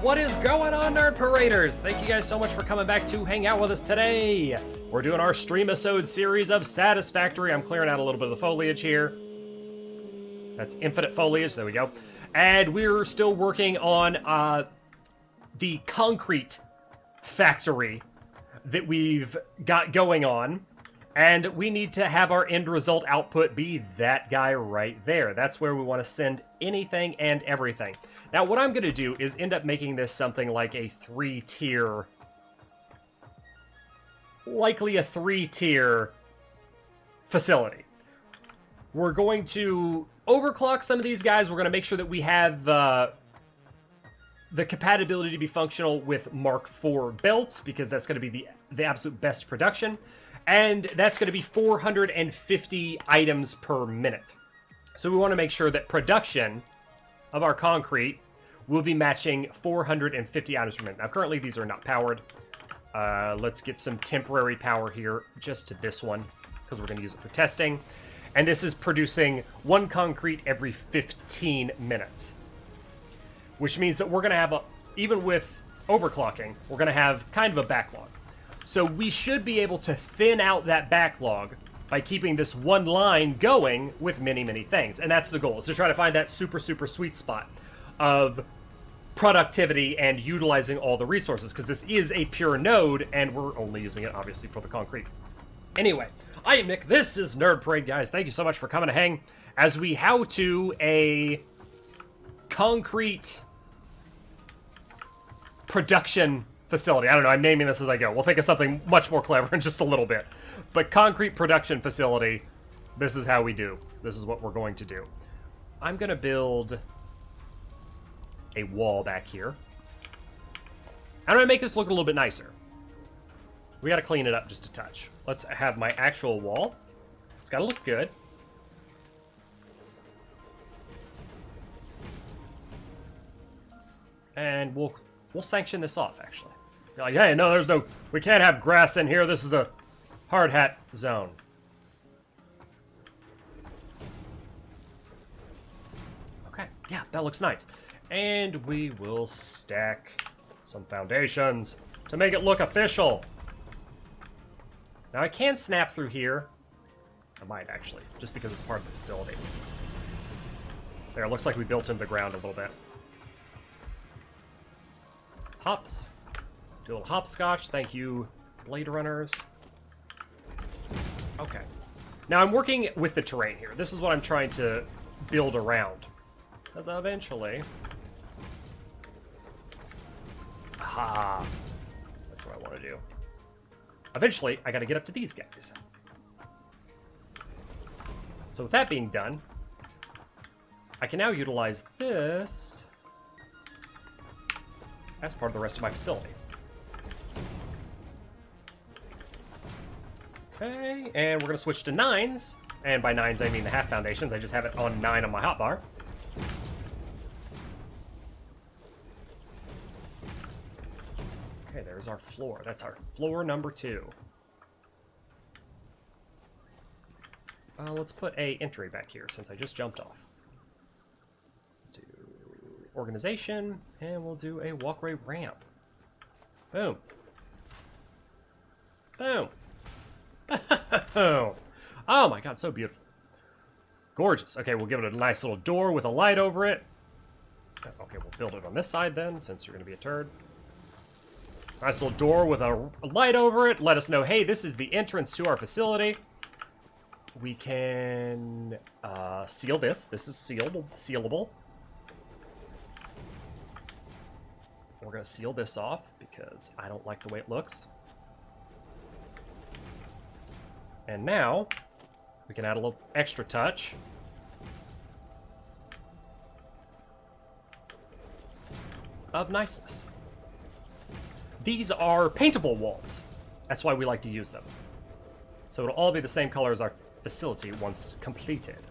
What is going on, Nerd Paraders? Thank you guys so much for coming back to hang out with us today. We're doing our stream-isode series of Satisfactory. I'm clearing out a little bit of the foliage here. That's infinite foliage, there we go. And we're still working on the concrete factory that we've got going on. And we need to have our end result output be that guy right there. That's where we want to send anything and everything. Now, what I'm going to do is end up making this something like a three-tier... likely a three-tier facility. We're going to overclock some of these guys. We're going to make sure that we have the compatibility to be functional with Mark IV belts, because that's going to be the absolute best production. And that's going to be 450 items per minute. So we want to make sure that production of our concrete will be matching 450 items per minute. Now, currently, these are not powered. Let's get some temporary power here just to this one, because we're going to use it for testing. And this is producing one concrete every 15 minutes. Which means that we're going to have, even with overclocking, we're going to have kind of a backlog. So we should be able to thin out that backlog by keeping this one line going with many, many things. And that's the goal, is to try to find that super, super sweet spot of productivity and utilizing all the resources, because this is a pure node, and we're only using it, obviously, for the concrete. Anyway, I am Nick. This is Nerd Parade, guys. Thank you so much for coming to hang as we how-to a concrete production facility. I don't know, I'm naming this as I go. We'll think of something much more clever in just a little bit. But concrete production facility, this is how we do. This is what we're going to do. I'm going to build a wall back here. I'm going to make this look a little bit nicer. We got to clean it up just a touch. Let's have my actual wall. It's got to look good. And we'll sanction this off, actually. You're like, hey, no, we can't have grass in here. This is a hard hat zone. Okay, yeah, that looks nice. And we will stack some foundations to make it look official. Now, I can snap through here. I might, actually, just because it's part of the facility. There, it looks like we built into the ground a little bit. Hops. Do a little hopscotch. Thank you, Blade Runners. Okay. Now, I'm working with the terrain here. This is what I'm trying to build around. Because eventually... Aha! That's what I want to do. Eventually, I got to get up to these guys. So with that being done, I can now utilize this as part of the rest of my facility. Okay, and we're going to switch to 9s. And by 9s, I mean the half foundations. I just have it on 9 on my hotbar. Okay, there's our floor. That's our floor number 2. Let's put a entry back here, since I just jumped off. Do organization, and we'll do a walkway ramp. Boom. Boom. Oh my god, so beautiful. Gorgeous. Okay, we'll give it a nice little door with a light over it. Okay, we'll build it on this side then, since you're going to be a turd. Nice little door with a light over it. Let us know, hey, this is the entrance to our facility. We can seal this. This is sealable. We're going to seal this off because I don't like the way it looks. And now, we can add a little extra touch. Of niceness. These are paintable walls. That's why we like to use them. So it'll all be the same color as our facility once completed.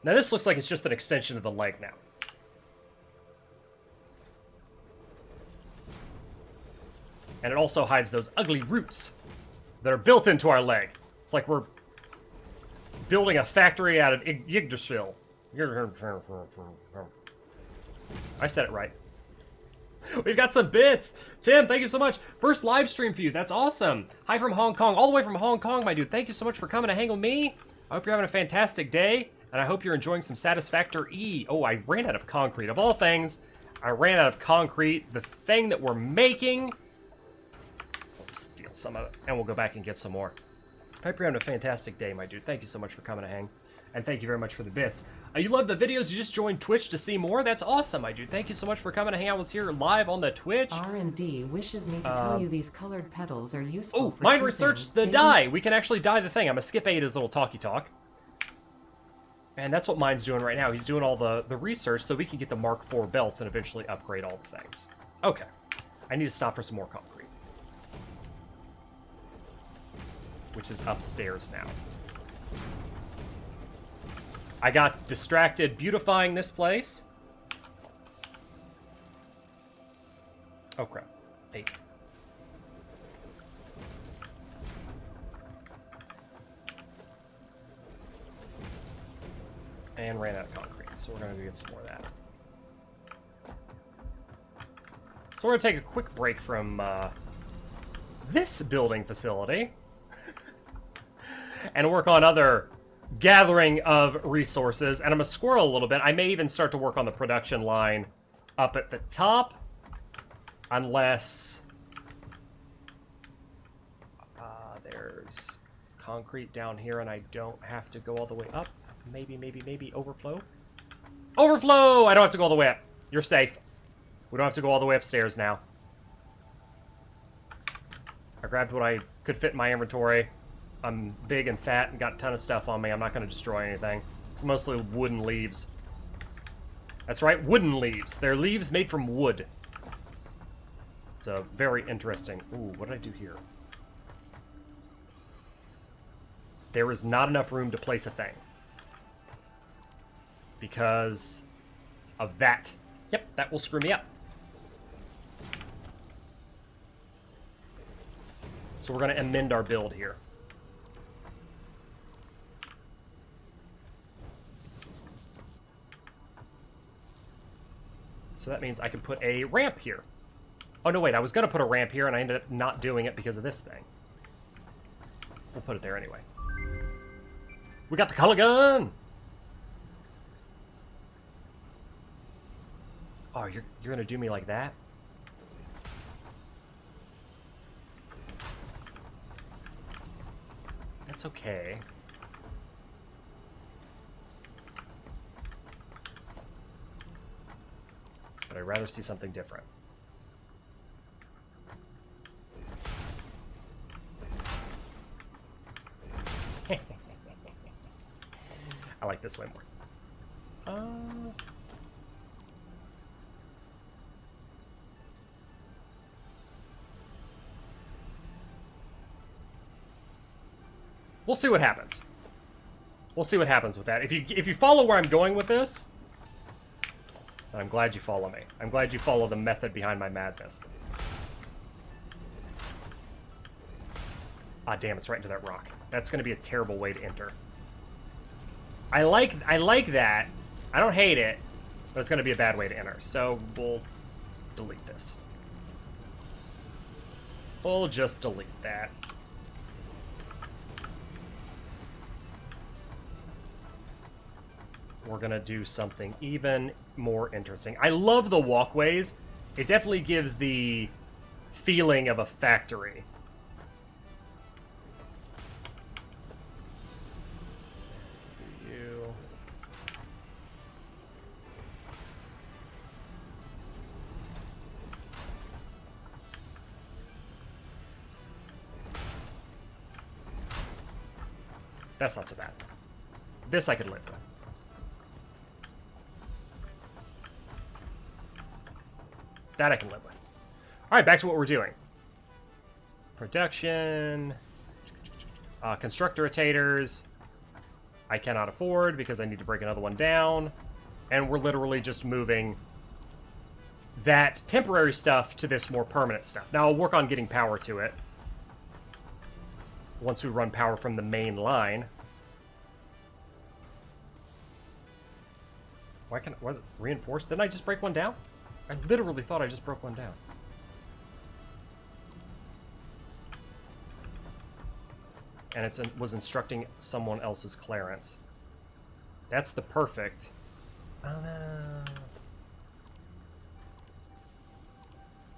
Now this looks like it's just an extension of the leg now. And it also hides those ugly roots that are built into our leg. It's like we're building a factory out of Yggdrasil. I said it right. We've got some bits. Tim, thank you so much. First live stream for you. That's awesome. Hi from Hong Kong. All the way from Hong Kong, my dude. Thank you so much for coming to hang with me. I hope you're having a fantastic day, and I hope you're enjoying some Satisfactory. Oh, I ran out of concrete. Of all things, I ran out of concrete. The thing that we're making. We'll steal some of it, and we'll go back and get some more. I hope you're having a fantastic day, my dude. Thank you so much for coming to hang. And thank you very much for the bits. You love the videos, you just joined Twitch to see more? That's awesome, my dude. Thank you so much for coming to hang out with us here live on the Twitch. R&D wishes me to tell you these colored petals are useful Oh, for mine choosing researched the dye. We can actually dye the thing. I'm gonna skip 8 his little talky talk. And that's what mine's doing right now. He's doing all the research so we can get the Mark IV belts and eventually upgrade all the things. Okay. I need to stop for some more concrete. Which is upstairs now. I got distracted beautifying this place. Oh crap. 8. And ran out of concrete, so we're gonna go get some more of that. So we're gonna take a quick break from this building facility and work on other gathering of resources, and I'm gonna squirrel a little bit. I may even start to work on the production line up at the top, unless there's concrete down here and I don't have to go all the way up. Maybe overflow. Overflow! I don't have to go all the way up. You're safe. We don't have to go all the way upstairs now. I grabbed what I could fit in my inventory. I'm big and fat and got a ton of stuff on me. I'm not going to destroy anything. It's mostly wooden leaves. That's right, wooden leaves. They're leaves made from wood. So, very interesting. Ooh, what did I do here? There is not enough room to place a thing. Because of that. Yep, that will screw me up. So we're going to amend our build here. So that means I can put a ramp here. Oh, no, wait. I was going to put a ramp here, and I ended up not doing it because of this thing. We'll put it there anyway. We got the color gun! Oh, you're going to do me like that? That's okay. But I'd rather see something different. I like this way more. We'll see what happens. We'll see what happens with that. If you follow where I'm going with this, I'm glad you follow me. I'm glad you follow the method behind my madness. Ah, damn, it's right into that rock. That's going to be a terrible way to enter. I like that. I don't hate it, but it's going to be a bad way to enter. So we'll delete this. We'll just delete that. We're going to do something even more interesting. I love the walkways. It definitely gives the feeling of a factory. That's not so bad. This I could live with. That I can live with. Alright, back to what we're doing. Production. Construct irritators. I cannot afford because I need to break another one down. And we're literally just moving that temporary stuff to this more permanent stuff. Now I'll work on getting power to it once we run power from the main line. Was it reinforced? Didn't I just break one down? I literally thought I just broke one down. And it was instructing someone else's clearance. That's the perfect. Oh no.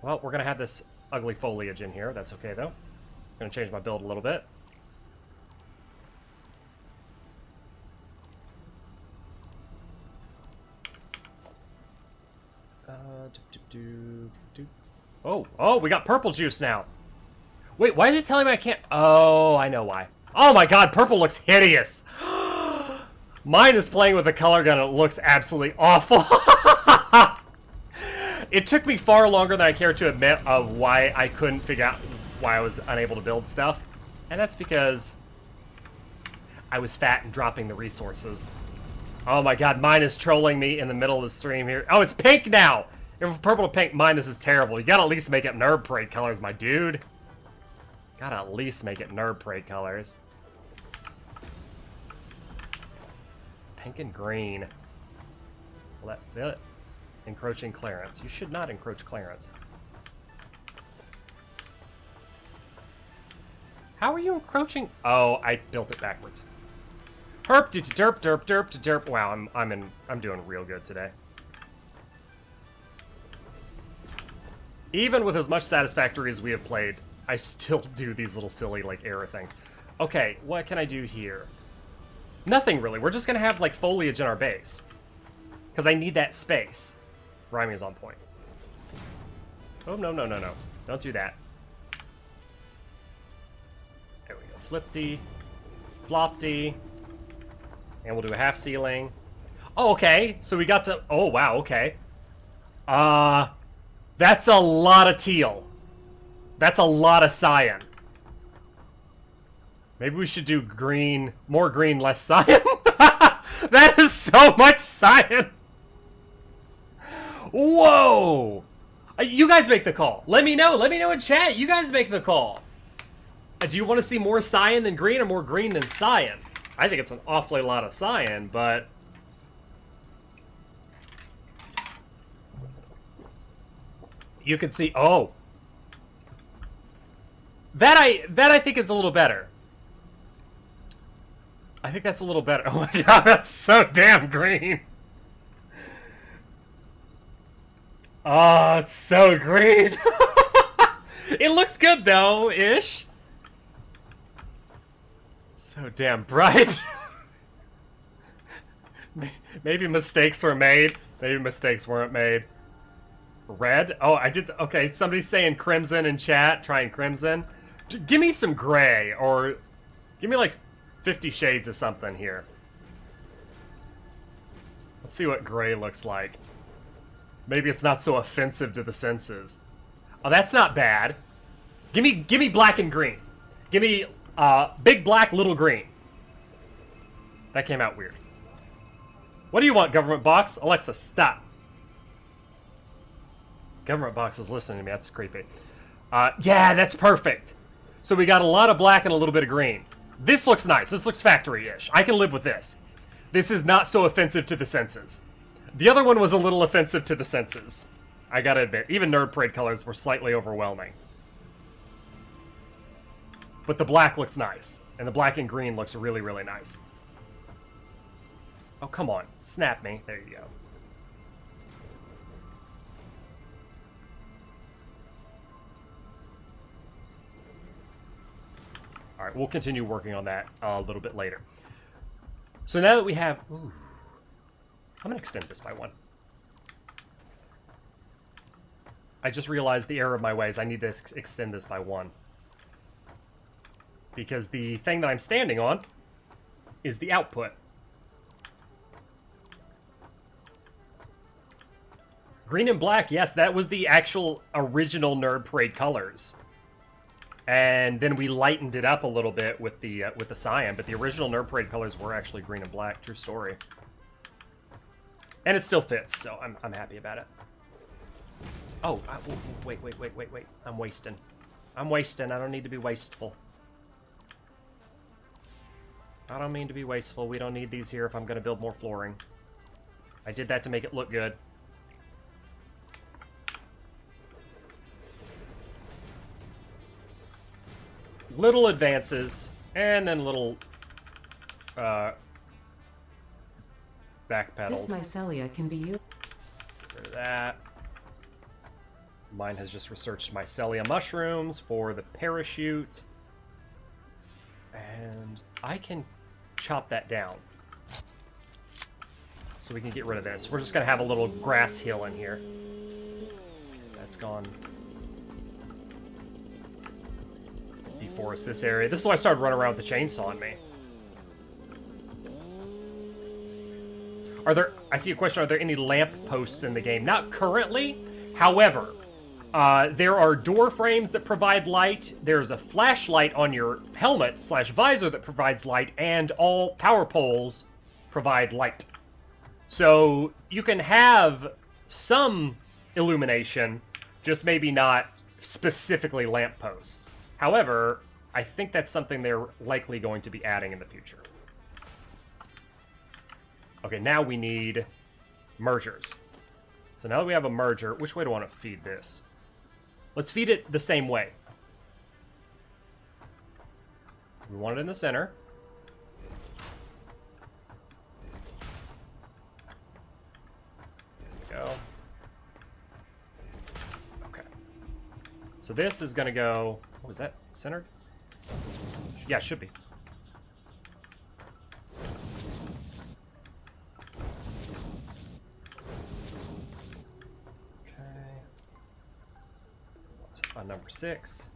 Well, we're gonna have this ugly foliage in here. That's okay though. It's gonna change my build a little bit. Oh, we got purple juice now. Wait, why is it telling me I can't? Oh, I know why. Oh my god, purple looks hideous. Mine is playing with a color gun and it looks absolutely awful. It took me far longer than I care to admit of why I couldn't figure out why I was unable to build stuff. And that's because I was fat and dropping the resources. Oh my god, mine is trolling me in the middle of the stream here. Oh, it's pink now! If purple to pink, mine, this is terrible. You gotta at least make it nerd parade colors, my dude. Gotta at least make it nerd parade colors. Pink and green. Will that fit? Encroaching clearance. You should not encroach clearance. How are you encroaching? Oh, I built it backwards. Herp to derp derp derp to derp. Wow, I'm doing real good today. Even with as much Satisfactory as we have played, I still do these little silly like error things. Okay, what can I do here? Nothing really. We're just gonna have like foliage in our base. Because I need that space. Rhyming is on point. Oh, no, no, no, no. Don't do that. There we go. Flip-D. Flop-D. And we'll do a half ceiling. Oh, okay. So we got some... Oh, wow, okay. That's a lot of teal. That's a lot of cyan. Maybe we should do green... More green, less cyan. That is so much cyan. Whoa! You guys make the call. Let me know. Let me know in chat. You guys make the call. Do you want to see more cyan than green or more green than cyan? I think it's an awfully lot of cyan, but... You can see... Oh! That I think is a little better. I think that's a little better. Oh my god, that's so damn green! Oh, it's so green. It looks good though, ish. So damn bright. Maybe mistakes were made. Maybe mistakes weren't made. Red? Oh, I did. Okay, somebody's saying crimson in chat. Trying crimson. Give me some gray, or give me like 50 shades of something here. Let's see what gray looks like. Maybe it's not so offensive to the senses. Oh, that's not bad. Give me black and green. Give me big black, little green. That came out weird. What do you want, government box? Alexa, stop. Government box is listening to me. That's creepy. Yeah, that's perfect. So we got a lot of black and a little bit of green. This looks nice. This looks factory-ish. I can live with this. This is not so offensive to the senses. The other one was a little offensive to the senses. I gotta admit, even Nerd Parade colors were slightly overwhelming. But the black looks nice. And the black and green looks really, really nice. Oh, come on. Snap me. There you go. Alright, we'll continue working on that a little bit later. So now that we have... Ooh, I'm going to extend this by 1. I just realized the error of my ways. I need to extend this by 1. Because the thing that I'm standing on is the output. Green and black, yes, that was the actual original Nerd Parade colors. And then we lightened it up a little bit with the cyan, but the original Nerd Parade colors were actually green and black. True story. And it still fits, so I'm happy about it. Oh, wait. I'm wasting. I'm wasting. I don't need to be wasteful. I don't mean to be wasteful. We don't need these here if I'm going to build more flooring. I did that to make it look good. Little advances, and then little back pedals. This mycelia can be used. Get rid of that. Mine has just researched mycelia mushrooms for the parachute. And I can chop that down. So we can get rid of this. We're just going to have a little grass hill in here. That's gone. Deforest this area. This is why I started running around with the chainsaw on me. Are there... I see a question. Are there any lamp posts in the game? Not currently. However, there are door frames that provide light. There's a flashlight on your helmet / visor that provides light. And all power poles provide light. So you can have some illumination, just maybe not specifically lampposts. However, I think that's something they're likely going to be adding in the future. Okay, now we need mergers. So now that we have a merger, which way do I want to feed this? Let's feed it the same way. We want it in the center. Go. Okay. So this is gonna go. What was that? Centered? Yeah, it should be. Okay. What's it on number 6?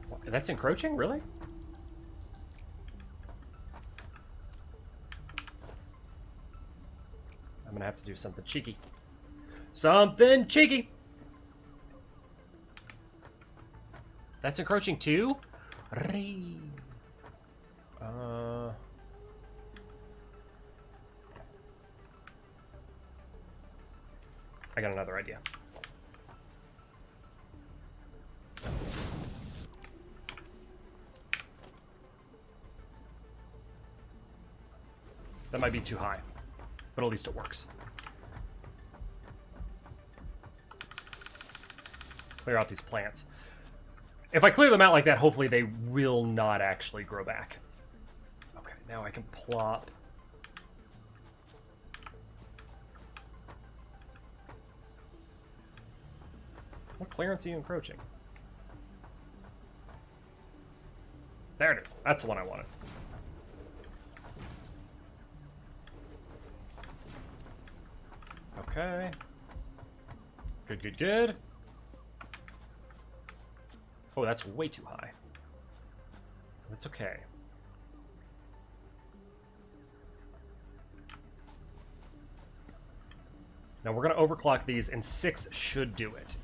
What, that's encroaching, really? I'm gonna have to do something cheeky. Something cheeky! That's encroaching too? I got another idea. That might be too high, but at least it works. Clear out these plants. If I clear them out like that, hopefully they will not actually grow back. Okay, now I can plop. What clearance are you encroaching? There it is. That's the one I wanted. Okay. Good, good, good. Oh, that's way too high. That's okay. Now we're going to overclock these, and 6 should do it.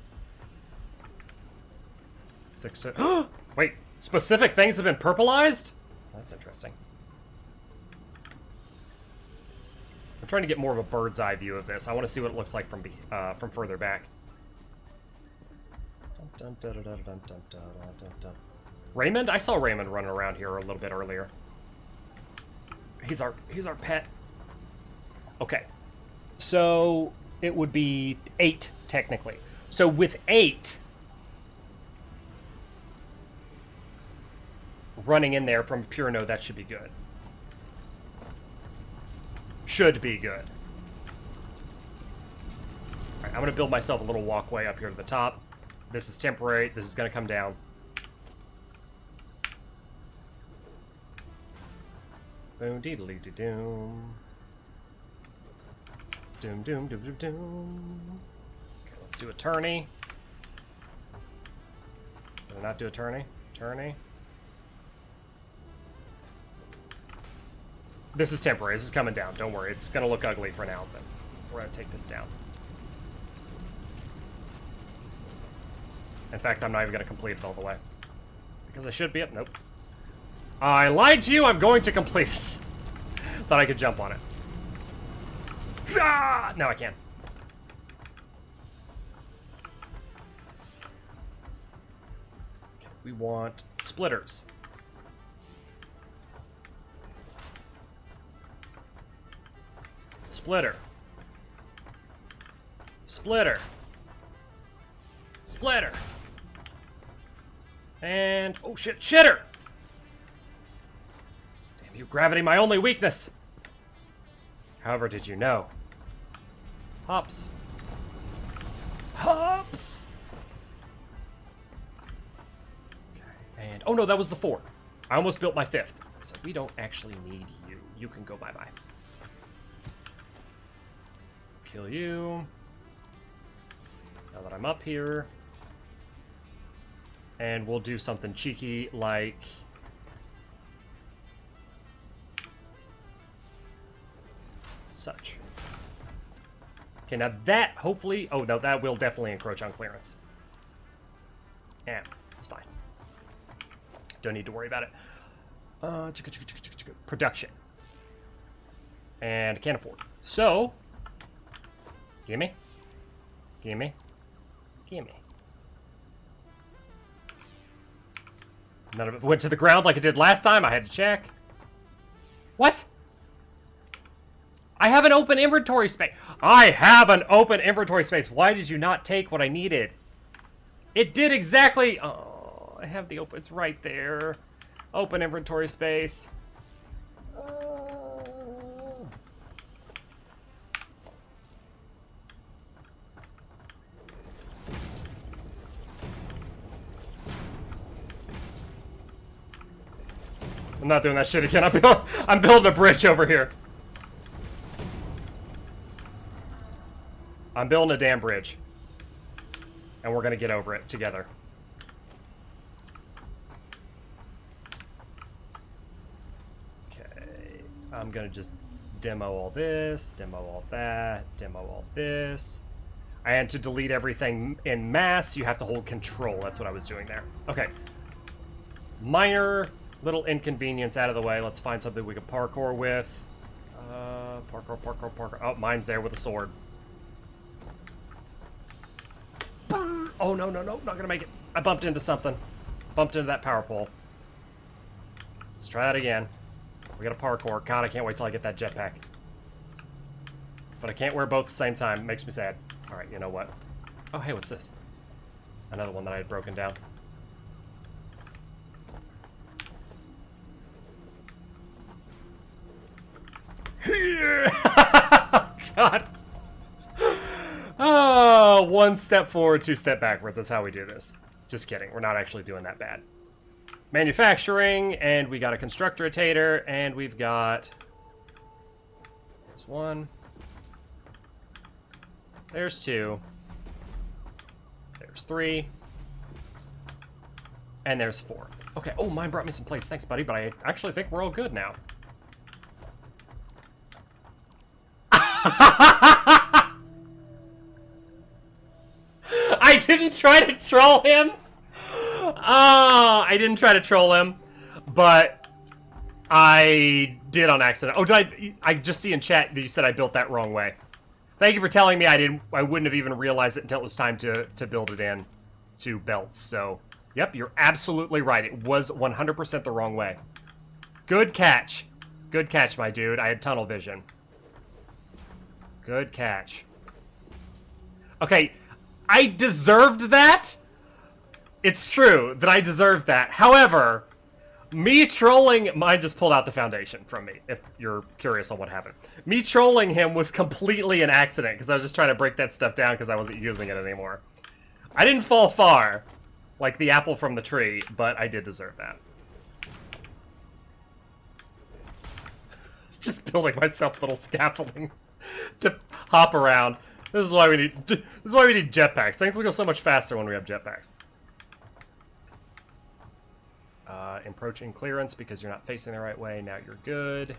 6 wait, specific things have been purplized? That's interesting. I'm trying to get more of a bird's eye view of this. I want to see what it looks like from further back. Dun, dun, dun, dun, dun, dun, dun, dun, dun. Raymond? I saw Raymond running around here a little bit earlier. He's our pet. Okay. So it would be 8 technically. So with 8 running in there from pure node, that should be good. Should be good. All right, I'm gonna build myself a little walkway up here to the top. This is temporary. This is going to come down. Boom, deedly doom. Doom, doom, doom, doom, doom. Okay, let's do a tourney. Did I not do a tourney? Tourney. This is temporary. This is coming down. Don't worry. It's going to look ugly for now, but we're going to take this down. In fact, I'm not even going to complete it all the way. Because I should be up. Nope. I lied to you. I'm going to complete it. Thought I could jump on it. Ah! Now I can. Okay, we want splitters. Splitter. Splitter. Splitter. And, oh shit, shitter! Damn you, gravity, my only weakness! However, did you know? Hops. Hops! Okay, and, oh no, that was the 4. I almost built my 5th. So we don't actually need you. You can go bye-bye. Kill you. Now that I'm up here. And we'll do something cheeky like... such. Okay, now that hopefully... oh, no, that will definitely encroach on clearance. Yeah, it's fine. Don't need to worry about it. Production. And can't afford. So... gimme. Gimme. Gimme. None of it went to the ground like it did last time. I had to check. What? I have an open inventory space. I have an open inventory space. Why did you not take what I needed? It did exactly... oh, I have the open... it's right there. Open inventory space. I'm not doing that shit again. I'm building a bridge over here. I'm building a damn bridge. And we're gonna get over it together. Okay. I'm gonna just demo all this, demo all that, demo all this. And to delete everything in mass, you have to hold control. That's what I was doing there. Okay. Minor little inconvenience out of the way. Let's find something we can parkour with. Parkour. Oh, mine's there with a sword. Oh, no. Not gonna make it. I bumped into something. Bumped into that power pole. Let's try that again. We got a parkour. God, I can't wait till I get that jetpack. But I can't wear both at the same time. It makes me sad. Alright, you know what? Oh, hey, what's this? Another one that I had broken down. God. Oh, 1 step forward, 2 step backwards. That's how we do this. Just kidding. We're not actually doing that bad. Manufacturing, and we got a constructor rotator, and we've got... there's 1. There's 2. There's 3. And there's 4. Okay, oh, mine brought me some plates. Thanks, buddy, but I actually think we're all good now. I didn't try to troll him. I didn't try to troll him, but I did on accident. Oh, I just see in chat that you said I built that wrong way. Thank you for telling me. I wouldn't have even realized it until it was time to build it in to belts. So, yep, you're absolutely right. It was 100% the wrong way. Good catch. Good catch, my dude. I had tunnel vision. Good catch. Okay, I deserved that. It's true that I deserved that. However, me trolling... mine just pulled out the foundation from me, if you're curious on what happened. Me trolling him was completely an accident, because I was just trying to break that stuff down because I wasn't using it anymore. I didn't fall far, like the apple from the tree, but I did deserve that. Just building myself little scaffolding to hop around. This is why we need jetpacks. Things will go so much faster when we have jetpacks. Approaching clearance because you're not facing the right way. Now you're good.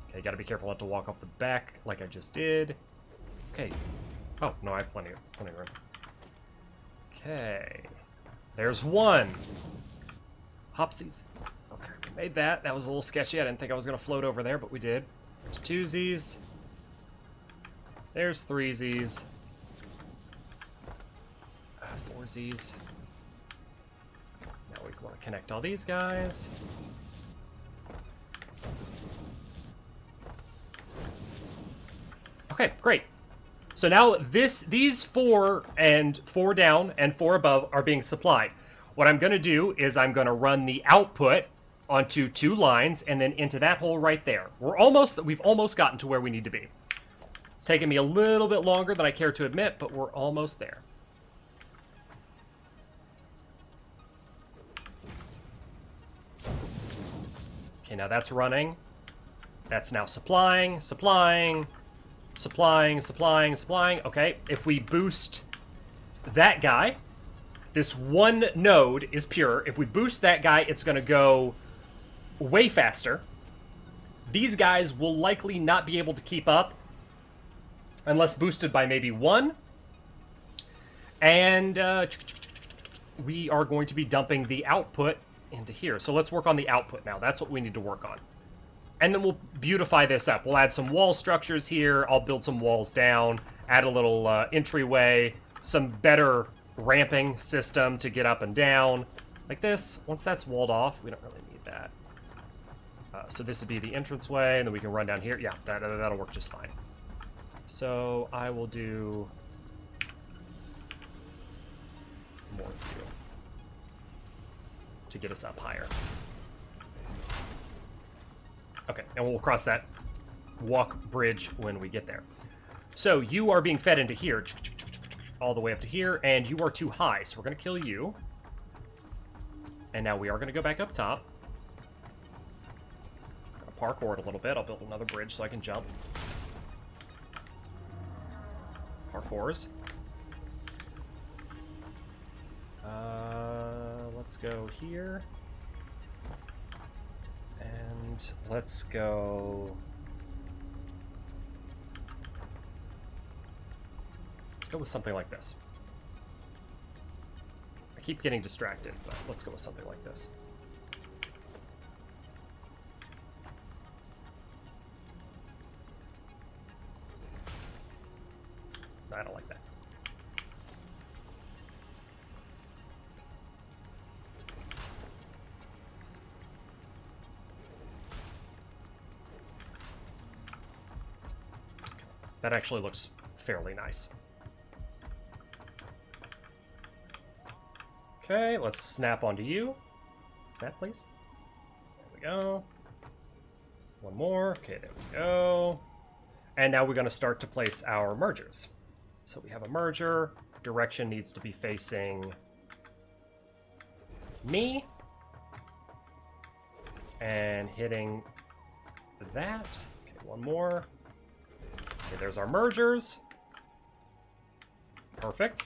Okay, gotta be careful not to walk off the back like I just did. Okay. Oh, no, I have plenty of room. Okay. There's 1. Hopsies. Okay, we made that. That was a little sketchy. I didn't think I was gonna float over there, but we did. There's 2Zs. There's 3Zs. 4Zs. Now we want to connect all these guys. Okay, great. So now these 4 and 4 down and 4 above are being supplied. What I'm going to do is I'm going to run the output onto 2 lines and then into that hole right there. We've almost gotten to where we need to be. It's taken me a little bit longer than I care to admit, but we're almost there. Okay, now that's running. That's now supplying. Okay, if we boost that guy, this one node is pure. If we boost that guy, it's going to go way faster. These guys will likely not be able to keep up unless boosted by maybe 1. And we are going to be dumping the output into here. So let's work on the output now. That's what we need to work on. And then we'll beautify this up. We'll add some wall structures here. I'll build some walls down, add a little entryway, some better ramping system to get up and down. Like this. Once that's walled off, we don't really need that. So this would be the entranceway, and then we can run down here. Yeah, that'll work just fine. So I will do more fuel to get us up higher. Okay, and we'll cross that walk bridge when we get there. So you are being fed into here, all the way up to here, and you are too high, so we're going to kill you. And now we are going to go back up top. Parkour it a little bit. I'll build another bridge so I can jump. Parkours. Let's go here. And let's go... Let's go with something like this. I keep getting distracted, but let's go with something like this. I don't like that. That actually looks fairly nice. Okay, let's snap onto you. Snap, please. There we go. One more. Okay, there we go. And now we're going to start to place our mergers. So we have a merger. Direction needs to be facing me. And hitting that. Okay, one more. Okay, there's our mergers. Perfect.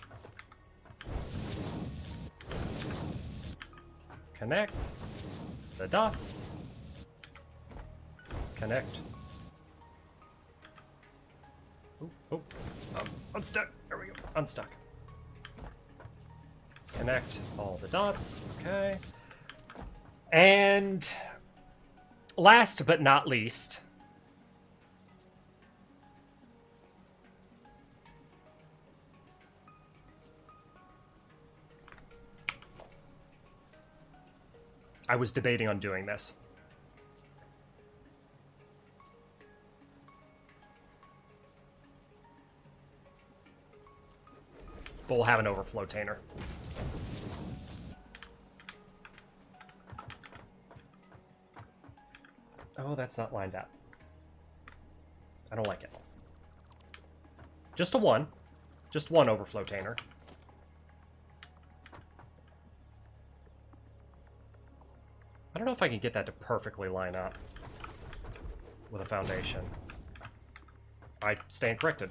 Connect the dots. Connect. I'm stuck. There we go. Unstuck. Connect all the dots. Okay. And last but not least, I was debating on doing this. But we'll have an overflow tainer. Oh, that's not lined up. I don't like it. Just a one. Just one overflow tainer. I don't know if I can get that to perfectly line up with a foundation. I stand corrected.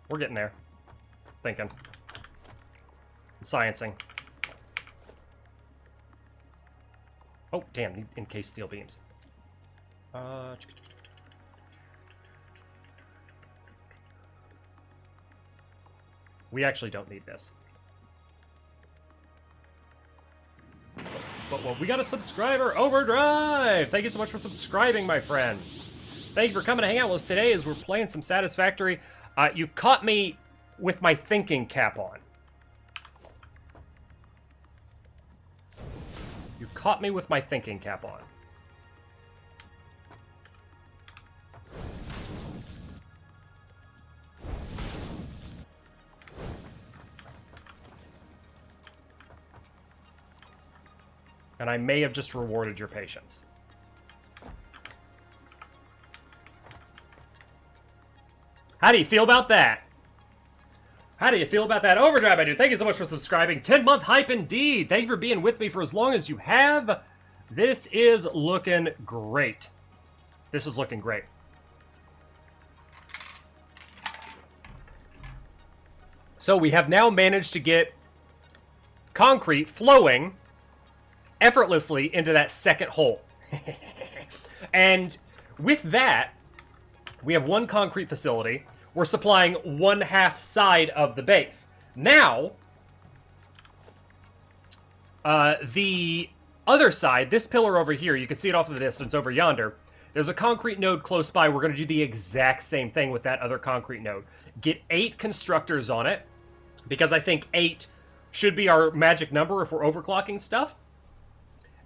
We're getting there. Thinking. Sciencing. Oh, damn, need encased steel beams. We actually don't need this. But we got a subscriber, Overdrive! Thank you so much for subscribing, my friend. Thank you for coming to hang out with us today as we're playing some Satisfactory. You caught me with my thinking cap on. You caught me with my thinking cap on. And I may have just rewarded your patience. How do you feel about that? How do you feel about that? Overdrive, I do. Thank you so much for subscribing. 10-month hype indeed. Thank you for being with me for as long as you have. This is looking great. This is looking great. So we have now managed to get concrete flowing effortlessly into that second hole. And with that, we have one concrete facility. We're supplying 1/2 side of the base. Now, the other side, this pillar over here, you can see it off in the distance over yonder. There's a concrete node close by. We're going to do the exact same thing with that other concrete node. Get 8 constructors on it, because I think 8 should be our magic number if we're overclocking stuff.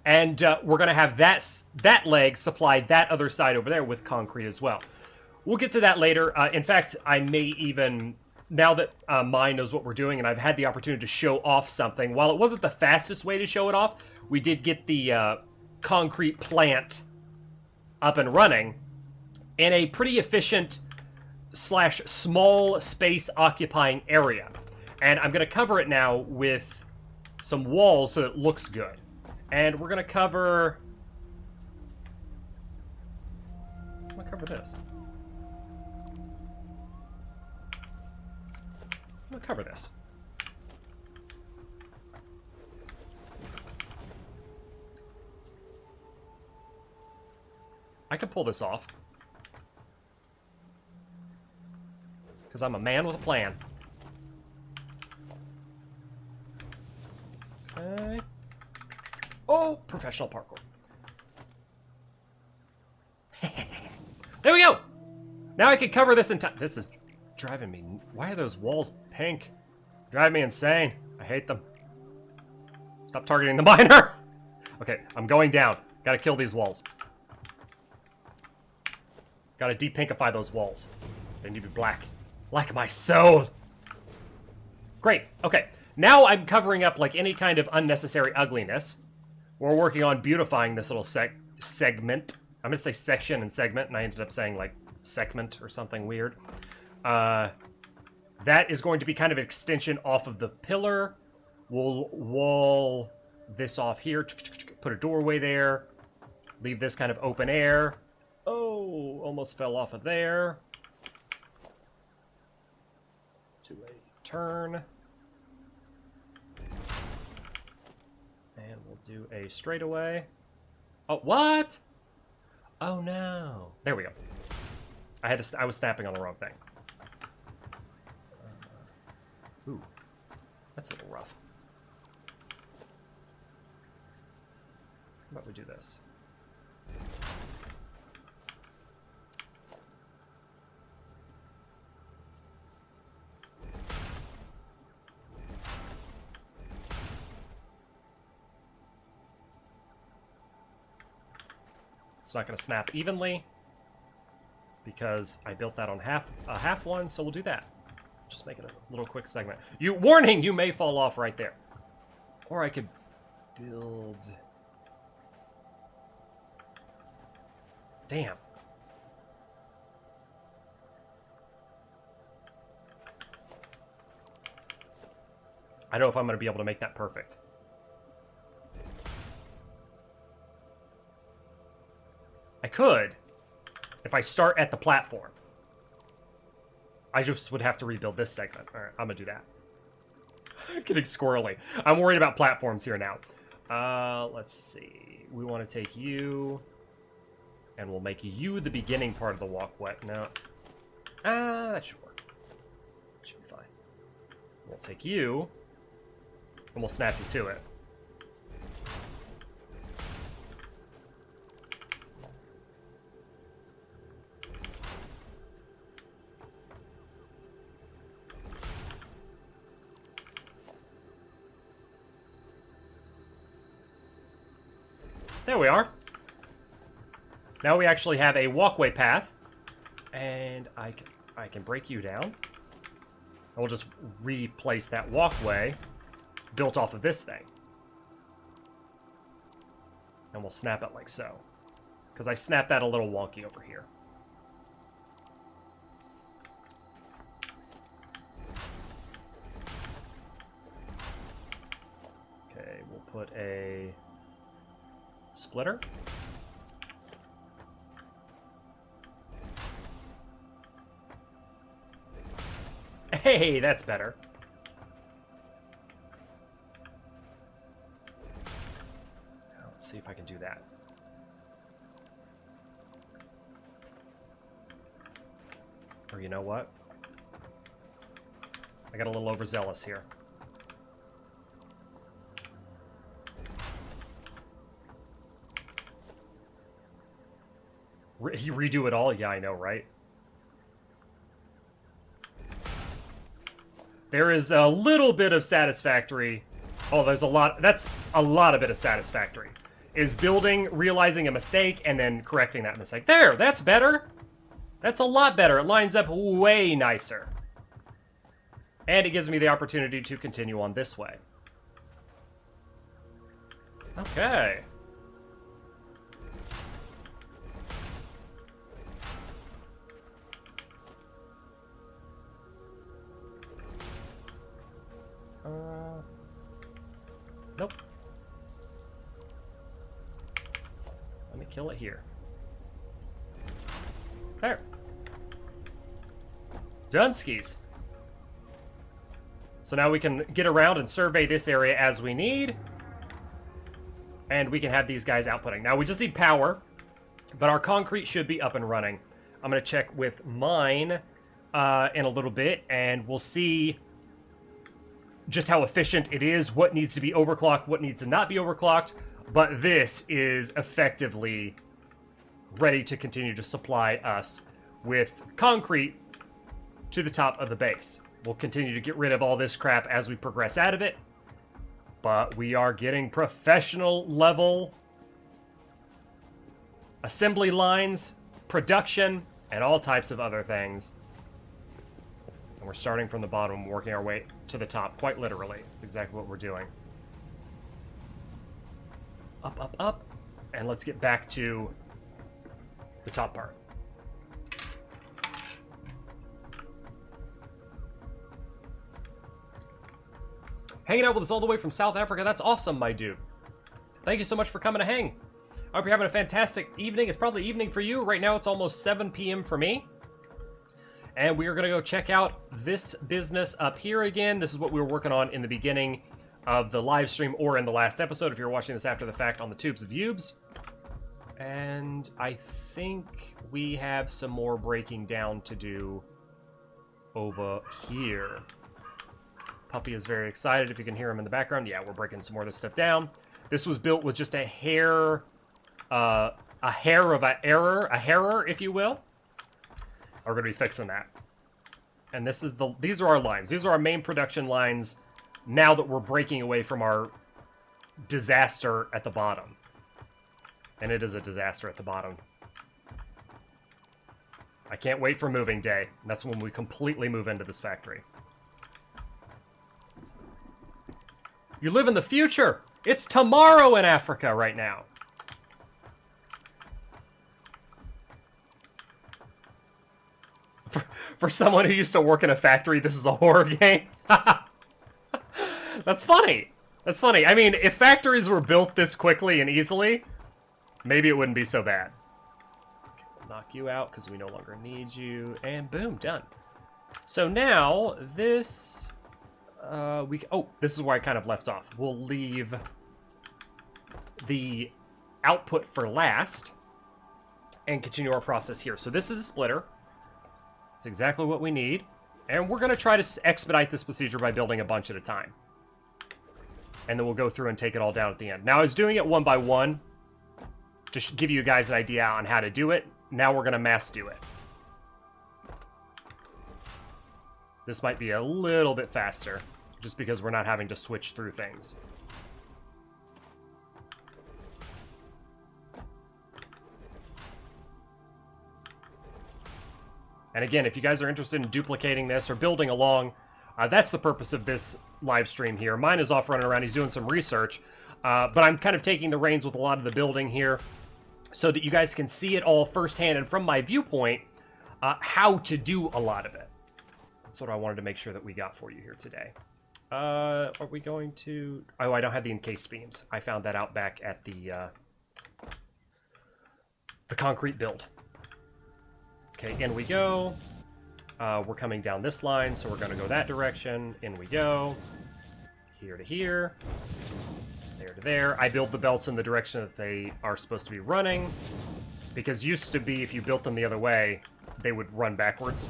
And we're going to have that leg supply that other side over there with concrete as well. We'll get to that later. In fact, I may even, now that Mai knows what we're doing and I've had the opportunity to show off something, while it wasn't the fastest way to show it off, we did get the concrete plant up and running in a pretty efficient / small space occupying area. And I'm going to cover it now with some walls so it looks good. And we're going to cover... I'm going to cover this. I'm going to cover this. I can pull this off. Because I'm a man with a plan. Okay. Oh, professional parkour. There we go! Now I can cover this entire... This is driving me... Why are those walls pink? Drive me insane. I hate them. Stop targeting the miner! Okay, I'm going down. Gotta kill these walls. Gotta de-pinkify those walls. They need to be black. Like my soul! Great, okay. Now I'm covering up like any kind of unnecessary ugliness. We're working on beautifying this little segment. I'm gonna say section and segment, and I ended up saying like segment or something weird. That is going to be kind of an extension off of the pillar. We'll wall this off here, put a doorway there, leave this kind of open air. Oh, almost fell off of there. To a turn. And we'll do a straightaway. Oh, what? Oh no. There we go. I was snapping on the wrong thing. Ooh, that's a little rough. How about we do this? It's not going to snap evenly because I built that on a half one, so we'll do that. Just make it a little quick segment. Warning, you may fall off right there. Or I could build... Damn. I don't know if I'm going to be able to make that perfect. I could, if I start at the platform. I just would have to rebuild this segment. All right, I'm going to do that. I'm getting squirrely. I'm worried about platforms here now. Let's see. We want to take you, and we'll make you the beginning part of the walkway. No. That should work. Should be fine. We'll take you, and we'll snap you to it. There we are. Now we actually have a walkway path. And I can break you down. We'll just replace that walkway built off of this thing. And we'll snap it like so. Because I snapped that a little wonky over here. Okay, we'll put a splitter. Hey, that's better. Now, let's see if I can do that. Or you know what? I got a little overzealous here. You redo it all? Yeah, I know, right? There is a little bit of Satisfactory. Oh, there's a lot. That's a lot of bit of Satisfactory. Is building, realizing a mistake, and then correcting that mistake. There, that's better. That's a lot better. It lines up way nicer. And it gives me the opportunity to continue on this way. Okay. Nope. Let me kill it here. There. Dunskies. So now we can get around and survey this area as we need. And we can have these guys outputting. Now we just need power, but our concrete should be up and running. I'm going to check with mine in a little bit, and we'll see just how efficient it is, what needs to be overclocked, what needs to not be overclocked. But this is effectively ready to continue to supply us with concrete to the top of the base. We'll continue to get rid of all this crap as we progress out of it. But we are getting professional level assembly lines, production, and all types of other things. And we're starting from the bottom, working our way to the top, quite literally. That's exactly what we're doing. Up, up, up. And let's get back to the top part. Hanging out with us all the way from South Africa. That's awesome, my dude. Thank you so much for coming to hang. I hope you're having a fantastic evening. It's probably evening for you. Right now it's almost 7 p.m. for me. And we are going to go check out this business up here again. This is what we were working on in the beginning of the live stream, or in the last episode if you're watching this after the fact on the Tubes of Ubes. And I think we have some more breaking down to do over here. Puppy is very excited if you can hear him in the background. Yeah, we're breaking some more of this stuff down. This was built with just a hair of an error, if you will. We're going to be fixing that. And these are our lines. These are our main production lines now that we're breaking away from our disaster at the bottom. And it is a disaster at the bottom. I can't wait for moving day. That's when we completely move into this factory. You live in the future! It's tomorrow in Africa right now. For someone who used to work in a factory, this is a horror game. That's funny. That's funny. I mean, if factories were built this quickly and easily, maybe it wouldn't be so bad. Okay, we'll knock you out because we no longer need you. And boom, done. So now, this... this is where I kind of left off. We'll leave the output for last and continue our process here. So this is a splitter. It's exactly what we need. And we're going to try to expedite this procedure by building a bunch at a time. And then we'll go through and take it all down at the end. Now, I was doing it one by one to give you guys an idea on how to do it. Now we're going to mass do it. This might be a little bit faster, just because we're not having to switch through things. And again, if you guys are interested in duplicating this or building along, that's the purpose of this live stream here. Mine is off running around. He's doing some research. But I'm kind of taking the reins with a lot of the building here so that you guys can see it all firsthand and from my viewpoint, how to do a lot of it. That's what I wanted to make sure that we got for you here today. Are we going to... Oh, I don't have the encased beams. I found that out back at the concrete build. Okay, in we go. We're coming down this line, so we're going to go that direction. In we go. Here to here. There to there. I build the belts in the direction that they are supposed to be running. Because used to be, if you built them the other way, they would run backwards.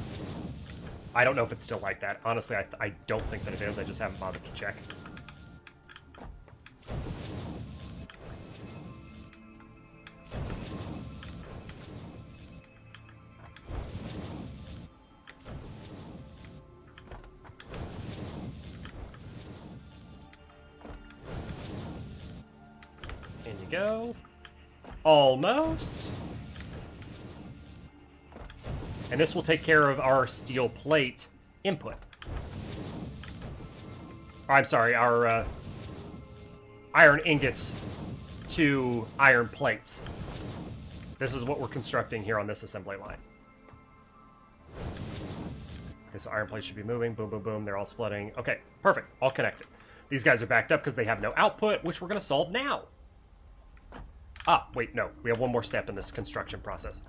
I don't know if it's still like that. Honestly, I don't think that it is. I just haven't bothered to check. In you go. Almost. And this will take care of our steel plate input. I'm sorry, our iron ingots to iron plates. This is what we're constructing here on this assembly line. Okay, so iron plates should be moving. Boom, boom, boom. They're all splitting. Okay, perfect. All connected. These guys are backed up because they have no output, which we're going to solve now. Ah, wait, no. We have one more step in this construction process.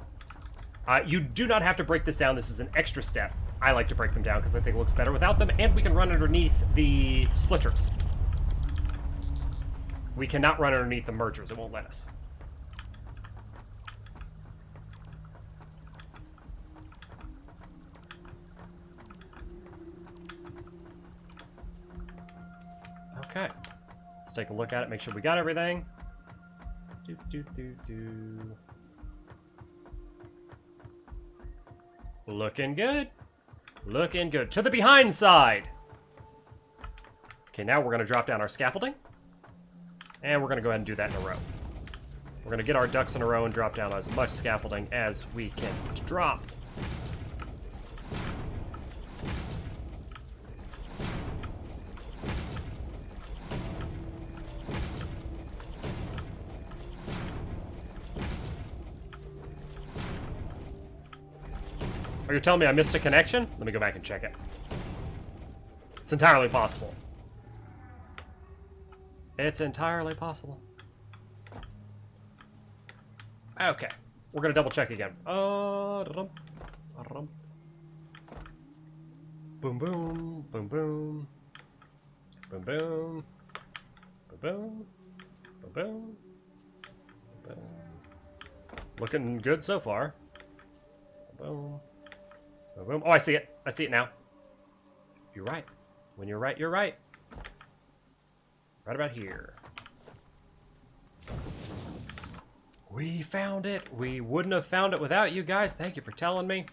You do not have to break this down. This is an extra step. I like to break them down because I think it looks better without them, and we can run underneath the splitters. We cannot run underneath the mergers. It won't let us. Okay. Let's take a look at it, make sure we got everything. Looking good. Looking good. To the behind side. Okay, now we're going to drop down our scaffolding. And we're going to go ahead and do that in a row. We're going to get our ducks in a row and drop down as much scaffolding as we can drop. You're telling me I missed a connection? Let me go back and check it. It's entirely possible. It's entirely possible. Okay. We're going to double check again. Boom, boom. Boom, boom. Boom, boom. Boom, boom. Boom, boom. Boom. Looking good so far. Boom. Boom. Oh, I see it. I see it now. You're right. When you're right, you're right. Right about here. We found it. We wouldn't have found it without you guys. Thank you for telling me.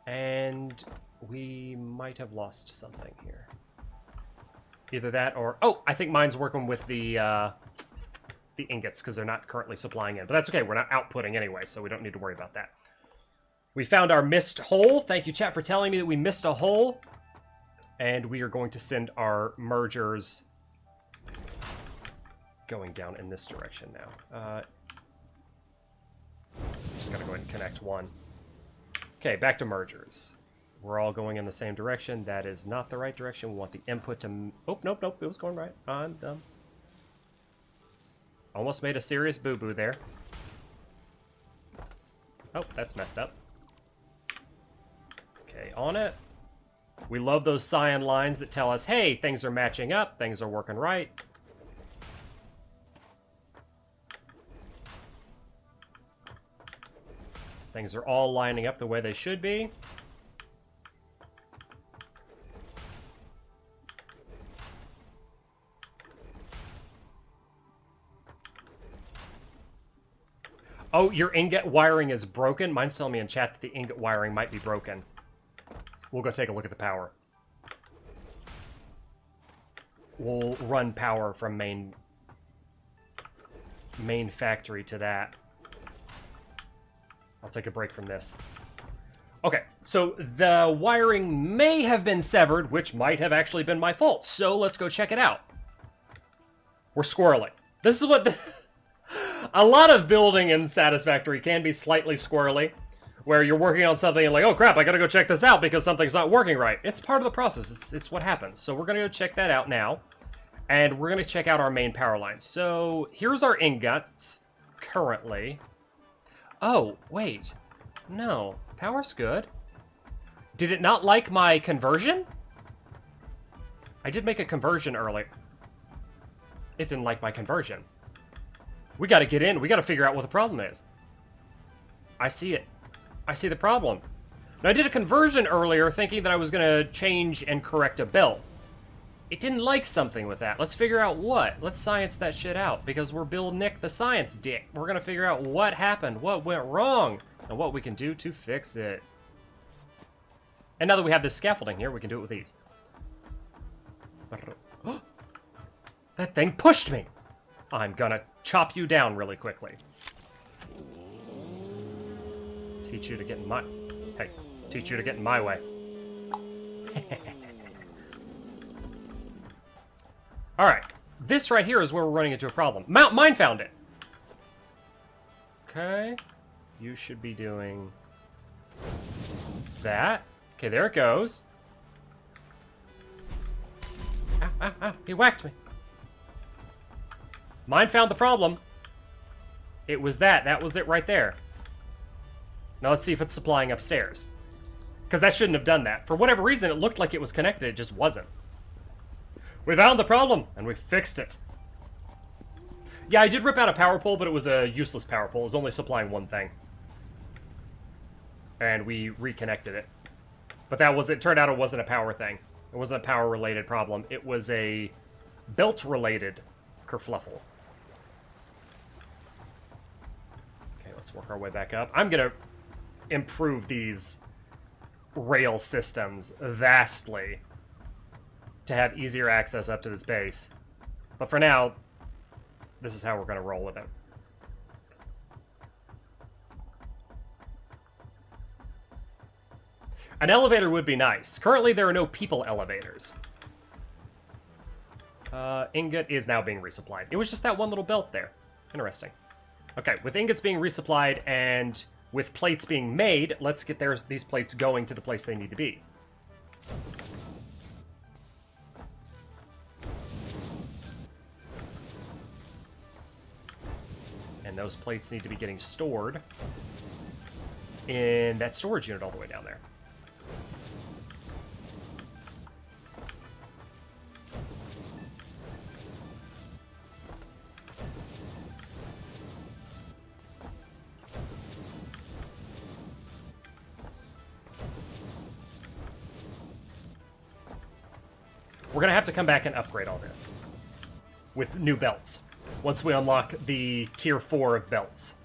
And we might have lost something here. Either that or... Oh, I think mine's working with the ingots because they're not currently supplying in. But that's okay. We're not outputting anyway, so we don't need to worry about that. We found our missed hole. Thank you, chat, for telling me that we missed a hole. And we are going to send our mergers going down in this direction now. Just gotta go ahead and connect one. Okay, back to mergers. We're all going in the same direction. That is not the right direction. We want the input to... Oh, nope, nope. It was going right. I'm dumb. Almost made a serious boo-boo there. Oh, that's messed up. Okay, on it. We love those cyan lines that tell us, hey, things are matching up, things are working right. Things are all lining up the way they should be. Oh, your ingot wiring is broken? Mine's telling me in chat that the ingot wiring might be broken. We'll go take a look at the power. We'll run power from main factory to that. I'll take a break from this. Okay, so the wiring may have been severed, which might have actually been my fault. So let's go check it out. We're squirreling. This is what... A lot of building in Satisfactory can be slightly squirrely, where you're working on something and like, oh crap, I gotta go check this out because something's not working right. It's part of the process. It's what happens. So we're gonna go check that out now. And we're gonna check out our main power lines. So here's our ingots currently. Oh, wait. No. Power's good. Did it not like my conversion? I did make a conversion earlier. It didn't like my conversion. We gotta get in. We gotta figure out what the problem is. I see it. I see the problem. Now, I did a conversion earlier thinking that I was gonna change and correct a belt. It didn't like something with that. Let's figure out what. Let's science that shit out because we're Bill Nick the science dick. We're gonna figure out what happened, what went wrong, and what we can do to fix it. And now that we have this scaffolding here, we can do it with ease. That thing pushed me! I'm gonna chop you down really quickly. Teach you to get in my... Hey, teach you to get in my way. Alright, this right here is where we're running into a problem. Mine found it! Okay, you should be doing that. Okay, there it goes. Ow, ow, ow, he whacked me. Mine found the problem. It was that. That was it right there. Now let's see if it's supplying upstairs. Because that shouldn't have done that. For whatever reason, it looked like it was connected. It just wasn't. We found the problem, and we fixed it. Yeah, I did rip out a power pole, but it was a useless power pole. It was only supplying one thing. And we reconnected it. But that was, it turned out it wasn't a power thing. It wasn't a power-related problem. It was a belt-related kerfluffle. Okay, let's work our way back up. I'm gonna improve these rail systems vastly to have easier access up to this base. But for now, this is how we're gonna roll with it. An elevator would be nice. Currently, there are no people elevators. Ingot is now being resupplied. It was just that one little belt there. Interesting. Okay, with ingots being resupplied and with plates being made, let's get these plates going to the place they need to be. And those plates need to be getting stored in that storage unit all the way down there. We're going to have to come back and upgrade all this with new belts once we unlock the tier 4 of belts.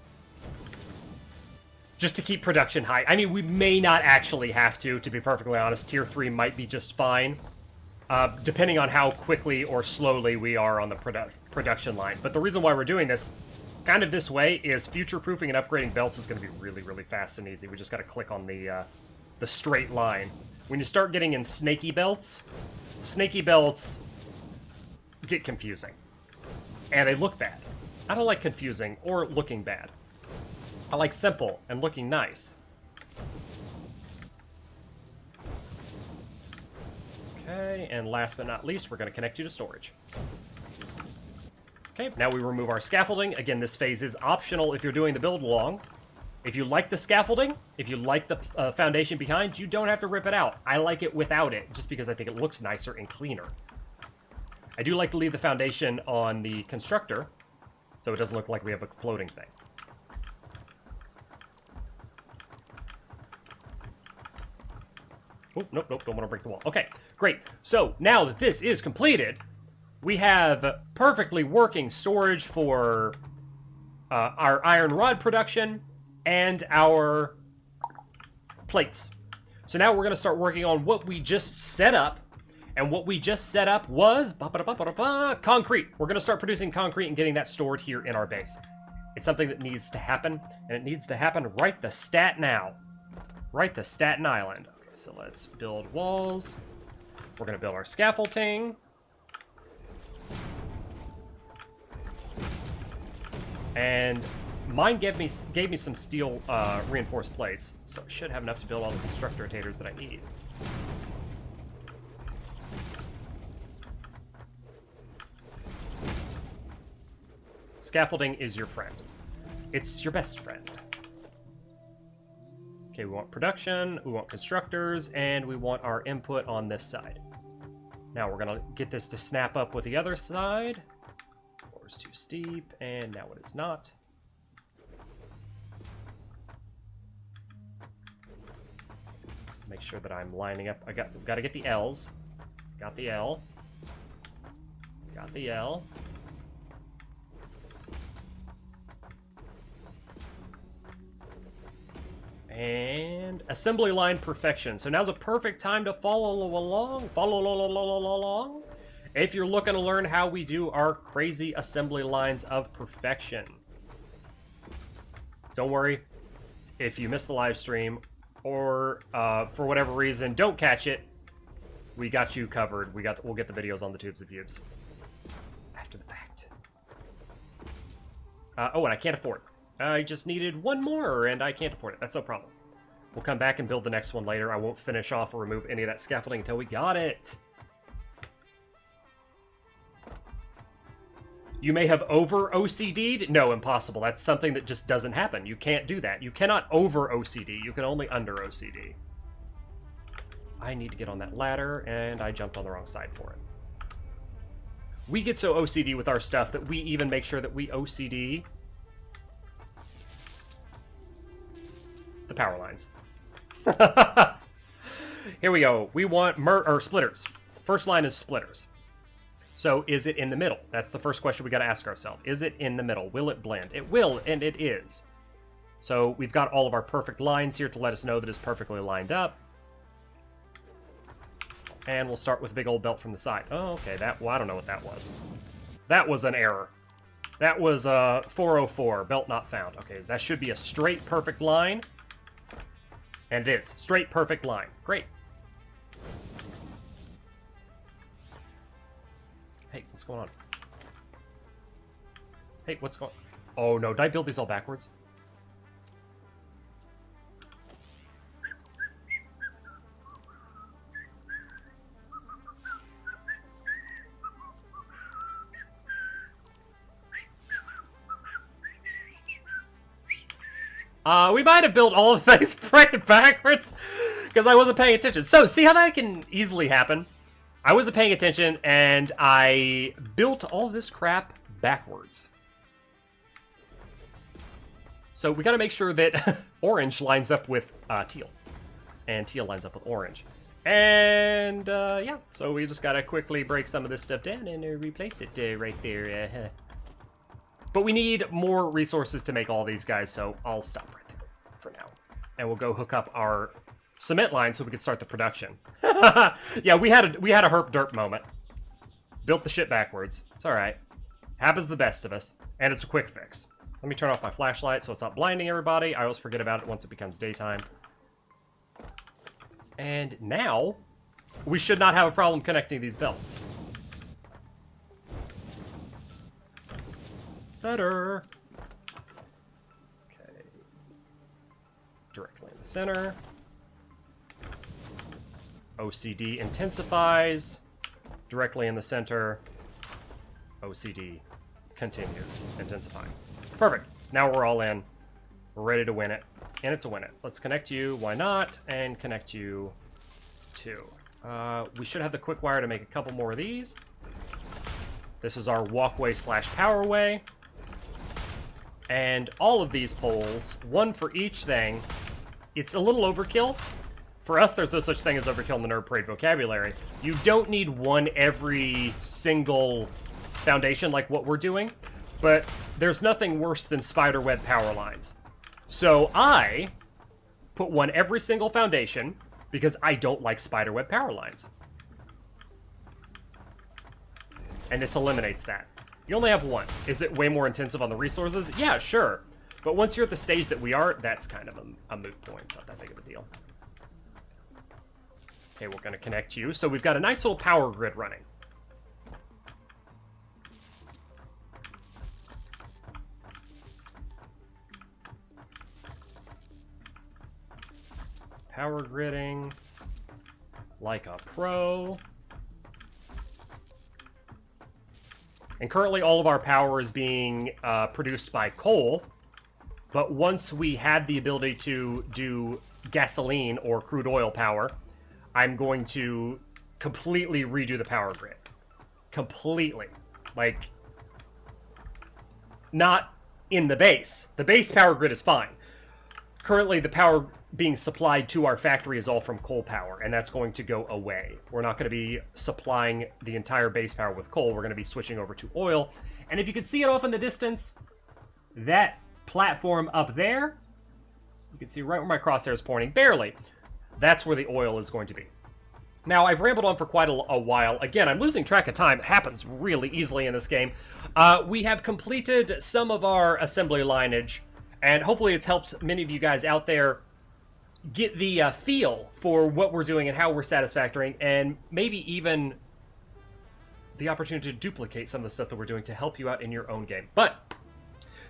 Just to keep production high. I mean, we may not actually have to be perfectly honest. Tier 3 might be just fine, depending on how quickly or slowly we are on the production line. But the reason why we're doing this kind of this way is future-proofing and upgrading belts is going to be really, really fast and easy. We just got to click on the straight line. When you start getting in snaky belts get confusing. And they look bad. I don't like confusing or looking bad. I like simple and looking nice. Okay, and last but not least, we're going to connect you to storage. Okay, now we remove our scaffolding. Again, this phase is optional if you're doing the build along. If you like the scaffolding, if you like the foundation behind, you don't have to rip it out. I like it without it, just because I think it looks nicer and cleaner. I do like to leave the foundation on the constructor, so it doesn't look like we have a floating thing. Oh, nope, don't want to break the wall. Okay, great. So, now that this is completed, we have perfectly working storage for our iron rod production and our plates. So now we're going to start working on what we just set up. And what we just set up was concrete. We're going to start producing concrete and getting that stored here in our base. It's something that needs to happen, and it needs to happen right the stat now. Right to Staten Island. Okay, so let's build walls. We're going to build our scaffolding. And mine gave me some steel reinforced plates, so I should have enough to build all the constructor rotators that I need. Scaffolding is your friend. It's your best friend. Okay, we want production, we want constructors, and we want our input on this side. Now we're gonna get this to snap up with the other side. Floor is too steep, and now it is not. Make sure that I'm lining up. Gotta get the L's. Got the L. Got the L. And assembly line perfection. So now's a perfect time to follow along. If you're looking to learn how we do our crazy assembly lines of perfection. Don't worry, if you missed the live stream or for whatever reason don't catch it, we got you covered. We'll get the videos on the Tubes of Cubes after the fact. Oh, and I can't afford it. I just needed one more, and I can't afford it. That's no problem. We'll come back and build the next one later. I won't finish off or remove any of that scaffolding until we got it. You may have over-OCD'd? No, impossible. That's something that just doesn't happen. You can't do that. You cannot over-OCD. You can only under-OCD. I need to get on that ladder, and I jumped on the wrong side for it. We get so OCD with our stuff that we even make sure that we OCD the power lines. Here we go. We want splitters. First line is splitters. So is it in the middle? That's the first question we got to ask ourselves. Is it in the middle? Will it blend? It will, and it is. So we've got all of our perfect lines here to let us know that it's perfectly lined up. And we'll start with a big old belt from the side. Oh, okay. Well, I don't know what that was. That was an error. That was 404, belt not found. Okay, that should be a straight perfect line. And it is. Straight perfect line. Great. Hey, what's going on? Hey, what's going on? Oh no, did I build these all backwards? We might have built all of things right backwards because I wasn't paying attention. So, see how that can easily happen? I wasn't paying attention and I built all this crap backwards. So we got to make sure that orange lines up with teal and teal lines up with orange. And yeah, so we just got to quickly break some of this stuff down and replace it right there. But we need more resources to make all these guys, so I'll stop right there for now. And we'll go hook up our cement line so we can start the production. Yeah, we had a herp derp moment. Built the shit backwards. It's alright. Happens to the best of us. And it's a quick fix. Let me turn off my flashlight so it's not blinding everybody. I always forget about it once it becomes daytime. And now, we should not have a problem connecting these belts. Better. Okay. Directly in the center. OCD intensifies. Directly in the center. OCD continues intensifying. Perfect. Now we're all in. We're ready to win it. In it to win it. Let's connect you. Why not? And connect you too. We should have the quick wire to make a couple more of these. This is our walkway slash powerway. And all of these poles, one for each thing. It's a little overkill. For us, there's no such thing as overkill in the Nerd Parade vocabulary. You don't need one every single foundation like what we're doing, but there's nothing worse than spiderweb power lines. So I put one every single foundation because I don't like spiderweb power lines. And this eliminates that. You only have one. Is it way more intensive on the resources? Yeah, sure. But once you're at the stage that we are, that's kind of a moot point. It's not that big of a deal. Okay, we're going to connect you. So we've got a nice little power grid running. Power gridding like a pro. And currently all of our power is being produced by coal. But once we had the ability to do gasoline or crude oil power, I'm going to completely redo the power grid. Completely. Like, not in the base. The base power grid is fine. Currently, the power being supplied to our factory is all from coal power, and that's going to go away. We're not going to be supplying the entire base power with coal. We're going to be switching over to oil. And if you can see it off in the distance, that platform up there, you can see right where my crosshair is pointing, barely. That's where the oil is going to be. Now, I've rambled on for quite a while. Again, I'm losing track of time. It happens really easily in this game. We have completed some of our assembly lineage, and hopefully it's helped many of you guys out there get the feel for what we're doing and how we're Satisfactory, and maybe even the opportunity to duplicate some of the stuff that we're doing to help you out in your own game. But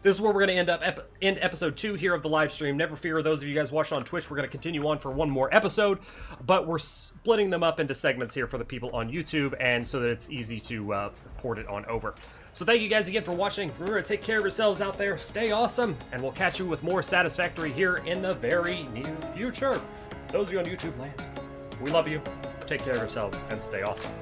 this is where we're going to end episode 2 here of the live stream. Never fear, those of you guys watching on Twitch, we're going to continue on for one more episode, but we're splitting them up into segments here for the people on YouTube, and so that it's easy to port it on over. So thank you guys again for watching. Remember to take care of yourselves out there, stay awesome, and we'll catch you with more Satisfactory here in the very near future. Those of you on YouTube land, we love you. Take care of yourselves and stay awesome.